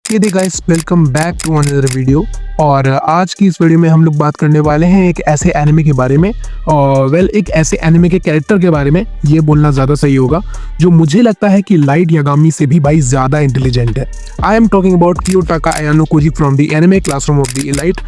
Hey they guys, welcome back to another video. और आज की इस वीडियो में हम लोग बात करने वाले हैं एक ऐसे एनिमे के बारे में, और एक ऐसे एनिमे के कैरेक्टर के बारे में, ये बोलना ज़्यादा सही होगा, जो मुझे लगता है कि लाइट यागामी से भी भाई ज़्यादा इंटेलिजेंट है। I am talking about Kiyotaka Ayano koji from the anime classroom of the elite.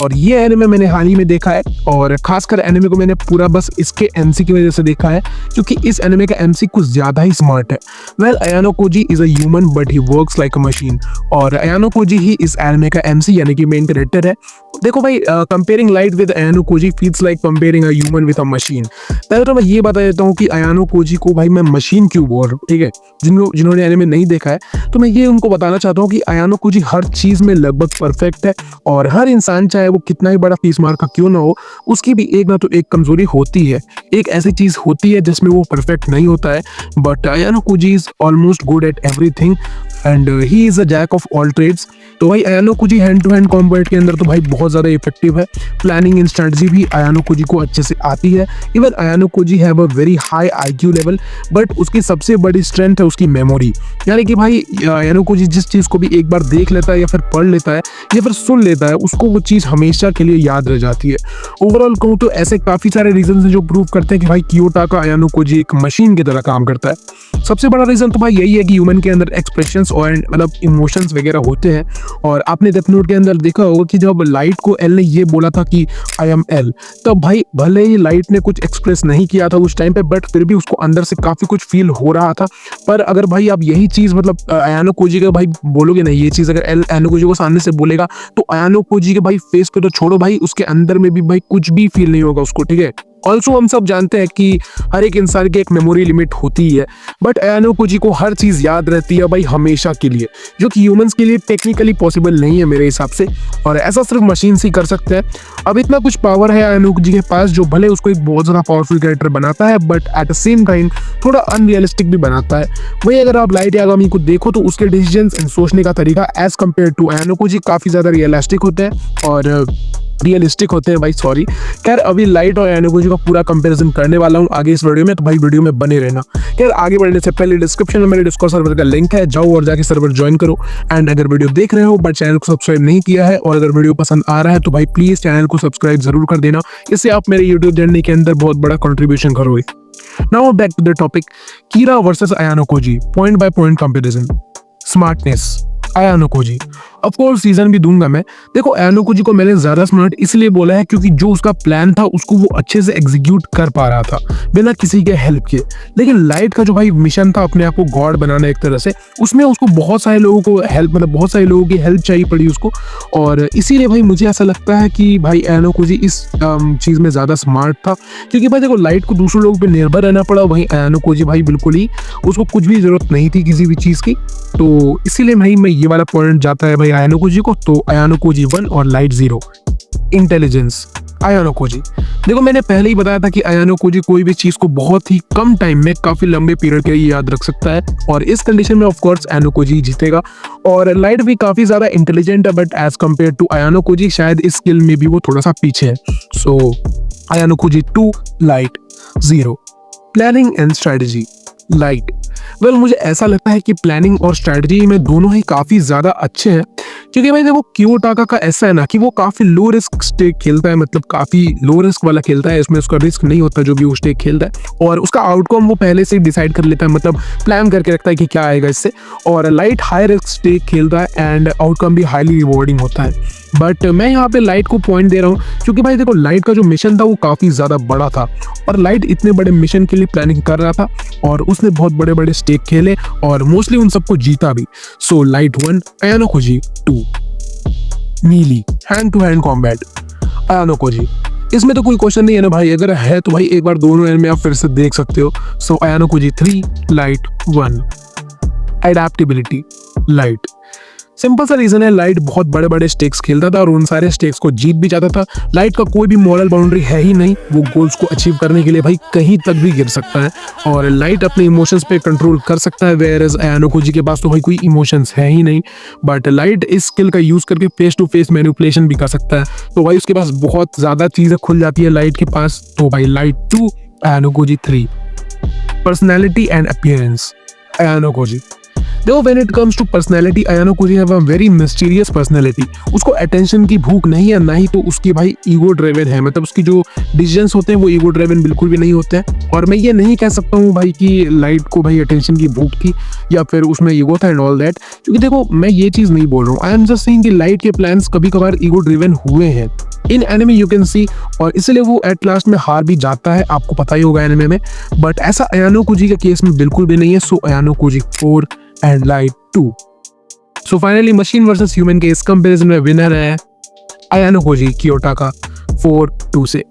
और ये एनिमे मैंने हाल ही में देखा है, और खासकर एनिमे को मैंने पूरा बस इसके एमसी की वजह से देखा है, क्योंकि इस एनिमे का एमसी कुछ ज़्यादा ही स्मार्ट है। Well, अयानो koji is a human but he works like a machine, और अयानो koji ही इस एनिमे का एमसी यानी कि मेन कैरेक्टर है। देखो भाई, comparing light with अयानो koji feels like comparing a human with a machine. पहले तो मैं ये बता देता हूँ कि अयानो koji को भाई मैं मशीन क्यों बोल रहा हूँ, ठीक है। जिन्होंने एनिमे नहीं देखा है तो मैं ये उनको बताना चाहता हूँ कि अयानो koji हर चीज़ में लगभग परफेक्ट है, और हर इंसान चाहे वो कितना ही बड़ा फीस मार का क्यों ना हो, उसकी भी एक ना तो एक कमजोरी होती है, एक ऐसी चीज होती है जिसमें वो परफेक्ट नहीं होता है। But Ayano koji is almost good at everything and he is a jack of all trades. तो भाई Ayano koji hand to hand combat के अंदर तो भाई बहुत ज़्यादा इफेक्टिव है। प्लानिंग एंड स्ट्रेटजी भी अयानो koji को अच्छे से आती है। Even अयानो koji have a very high IQ level, but उसकी सबसे बड़ी स्ट्रेंथ है उसकी मेमोरी। यानी कि भाई अयानो koji जिस चीज़ को भी एक बार देख लेता है या फिर पढ़ लेता है या फिर सुन लेता है, उसको वो चीज़ हमेशा के लिए याद रह जाती है। ओवरऑल कहूँ तो ऐसे काफ़ी सारे रीजन हैं जो प्रूव करते हैं कि भाई कियोटाका अयानो koji एक मशीन की तरह काम करता है। सबसे बड़ा रीज़न तो भाई यही है कि ह्यूमन के अंदर एक्सप्रेशंस और मतलब इमोशंस वगैरह होते हैं। और आपने डेथ नोट के अंदर देखा होगा कि जब लाइट को एल ने ये बोला था कि आई एम एल, तब भाई भले ही लाइट ने कुछ एक्सप्रेस नहीं किया था उस टाइम पे, बट फिर भी उसको अंदर से काफ़ी कुछ फील हो रहा था। पर अगर भाई आप यही चीज़ मतलब अयानो koji का भाई बोलोगे नहीं, ये चीज़ अगर एल अयानो koji को सामने से बोलेगा तो अयानो koji के भाई फेस पे तो छोड़ो भाई, उसके अंदर में भी भाई कुछ भी फील नहीं होगा उसको, ठीक है। ऑल्सो हम सब जानते हैं कि हर एक इंसान की एक मेमोरी लिमिट होती है, बट अयानो koji को हर चीज़ याद रहती है भाई हमेशा के लिए, जो कि ह्यूमंस के लिए टेक्निकली पॉसिबल नहीं है मेरे हिसाब से, और ऐसा सिर्फ मशीन से ही कर सकते हैं। अब इतना कुछ पावर है अयानो koji के पास जो भले उसको एक बहुत ज़्यादा पावरफुल कैरेक्टर बनाता है, but at the same time थोड़ा अनरियलिस्टिक भी बनाता है। वही अगर आप लाइट यागामी को देखो तो उसके डिसीजंस एंड सोचने का तरीका as compare to Ayano koji काफ़ी ज़्यादा रियलिस्टिक होते हैं और रियलिस्टिक होते हैं भाई, सॉरी। खैर, अभी लाइट और अयानो koji का पूरा कंपैरिजन करने वाला हूँ आगे इस वीडियो में, तो भाई वीडियो में बने रहना। खैर, आगे बढ़ने से पहले डिस्क्रिप्शन में मेरे डिस्कॉर्ड सर्वर का लिंक है, जाओ और जाके सर्वर ज्वाइन करो। एंड अगर वीडियो देख रहे हो बट चैनल को सब्सक्राइब नहीं किया है, और अगर वीडियो पसंद आ रहा है तो भाई प्लीज चैनल को सब्सक्राइब जरूर कर देना, इससे आप मेरे यूट्यूब जर्नी के अंदर बहुत बड़ा कॉन्ट्रीब्यूशन करोगे। Now back to the topic, Kira versus Ayano koji, point by point comparison. Smartness, Ayano koji of course season भी दूंगा मैं। देखो, अयानो koji को मैंने ज़्यादा स्मार्ट इसलिए बोला है क्योंकि जो उसका प्लान था उसको वो अच्छे से एग्जीक्यूट कर पा रहा था बिना किसी के हेल्प के। लेकिन लाइट का जो भाई मिशन था अपने आप को गॉड बनाना एक तरह से, उसमें उसको बहुत सारे लोगों को हेल्प मतलब बहुत सारे लोगों की हेल्प चाहिए पड़ी उसको, और इसीलिए भाई मुझे ऐसा लगता है कि भाई अयानो koji इस चीज़ में ज़्यादा स्मार्ट था। क्योंकि भाई देखो, लाइट को दूसरे लोगों पर निर्भर रहना पड़ा, वहीं अयानो koji भाई बिल्कुल ही उसको कुछ भी ज़रूरत नहीं थी किसी भी चीज़ की। तो इसीलिए भाई मैं ये वाला पॉइंट जाता है भाई अयानो koji को, तो अयानो koji 1 और लाइट 0। Intelligence, अयानो koji। देखो, मैंने पहले ही बताया था कि अयानो koji कोई भी चीज़ को बहुत ही कम टाइम में काफ़ी लंबे पीरियड के लिए याद रख सकता है, और इस कंडीशन में ऑफ कोर्स अयानो koji जीतेगा। और लाइट भी काफ़ी ज़्यादा इंटेलिजेंट है, but as compare to Ayano koji शायद इस स्किल में भी वो थोड़ा सा पीछे है। So Ayano koji 2, Light 0। Planning and strategy, Light. Well, मुझे ऐसा लगता है कि प्लानिंग और स्ट्रेटजी में दोनों ही काफ़ी ज़्यादा अच्छे हैं, क्योंकि भाई देखो कियोटाका का ऐसा है ना कि वो काफ़ी लो रिस्क स्टेक खेलता है, मतलब काफ़ी लो रिस्क वाला खेलता है। इसमें उसका रिस्क नहीं होता जो भी वो स्टेक खेलता है, और उसका आउटकम वो पहले से डिसाइड कर लेता है, मतलब प्लान करके रखता है कि क्या आएगा इससे। और लाइट हाई रिस्क स्टेक खेलता है एंड आउटकम भी हाईली रिवॉर्डिंग होता है। बट मैं यहाँ पे लाइट को पॉइंट दे रहा हूँ क्योंकि भाई देखो, लाइट का जो मिशन था वो काफ़ी ज़्यादा बड़ा था, और लाइट इतने बड़े मिशन के लिए प्लानिंग कर रहा था, और उसने बहुत बड़े बड़े स्टेक खेले और मोस्टली उन सबको जीता भी। So Light 1, Ayano koji 2। Melee, hand to hand combat, Ayano koji। इसमें तो कोई क्वेश्चन नहीं है ना भाई, अगर है तो भाई एक बार दोनों एंड में आप फिर से देख सकते हो। So Ayano koji 3, Light 1। Adaptability, Light. Simple सा रीजन है, लाइट बहुत बड़े बड़े स्टेक्स खेलता था और उन सारे स्टेक्स को जीत भी जाता था। लाइट का कोई भी मॉरल बाउंड्री है ही नहीं, वो गोल्स को अचीव करने के लिए भाई कहीं तक भी गिर सकता है, और लाइट अपने इमोशंस पे कंट्रोल कर सकता है, वेयर एज अयानो koji के पास तो भाई कोई इमोशंस है ही नहीं। बट लाइट इस स्किल का यूज करके फेस टू फेस मैनिपुलेशन भी कर सकता है, तो भाई उसके पास बहुत ज़्यादा चीज़ें खुल जाती है लाइट के पास। तो भाई Light 2, Ayano koji 3। Personality and appearance, Ayano koji। देखो when it comes to personality, Ayano Koji have a very mysterious personality. उसको अटेंशन की भूख नहीं है, ना ही तो उसकी भाई ईगो ड्रिवन है, मतलब उसकी जो डिसीजंस होते हैं वो ईगो ड्रिवन बिल्कुल भी नहीं होते हैं। और मैं ये नहीं कह सकता हूँ भाई कि लाइट को भाई अटेंशन की भूख थी या फिर उसमें ईगो था एंड ऑल दैट, क्योंकि देखो मैं ये चीज़ नहीं बोल रहा हूँ। आई एम जस्ट सेइंग कि लाइट के प्लान्स कभी कभार ईगो ड्रिवन हुए हैं इन एनिमे, यू कैन सी, और इसलिए वो एट लास्ट में हार भी जाता है, आपको पता ही होगा एनिमे में। बट ऐसा अयानो कोजी के केस में बिल्कुल भी नहीं है। So Ayano Koji 4 and Light 2। So finally machine versus human के इस कंपैरिजन में विनर है अयानो कोजी क्योटा 4-2 से।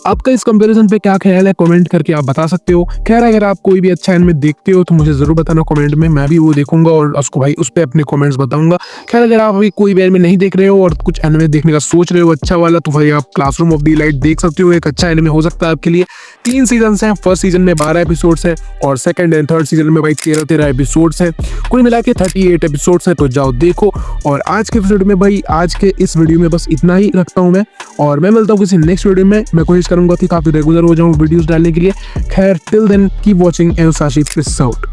आपका इस कंपैरिजन पे क्या ख्याल है, कमेंट करके आप बता सकते हो। खैर अगर आप कोई भी अच्छा एनिमे देखते हो तो मुझे जरूर बताना कमेंट में, मैं भी वो देखूंगा और उसको भाई उस पर अपने कमेंट्स बताऊंगा। खैर अगर आप अभी कोई भी एनिमे नहीं देख रहे हो और कुछ एनिमे देखने का सोच रहे हो अच्छा वाला, तो भाई आप क्लासरूम ऑफ द लाइट देख सकते हो। एक अच्छा एनिमे हो सकता है आपके लिए। 3 सीजन हैं, फर्स्ट सीजन में 12 एपिसोड्स हैं और सेकंड एंड थर्ड सीजन में भाई 13 एपिसोड्स हैं, कुल मिला के 38 एपिसोड्स हैं। तो जाओ देखो। और आज के एपिसोड में भाई, आज के इस वीडियो में बस इतना ही रखता हूँ मैं, और मैं मिलता हूँ किसी नेक्स्ट वीडियो में। मैं कोशिश करूंगा कि काफी रेगुलर हो जाऊं वीडियोस डालने के लिए। खैर टिल देन कीप वॉचिंग एनोसाशी, पीस आउट।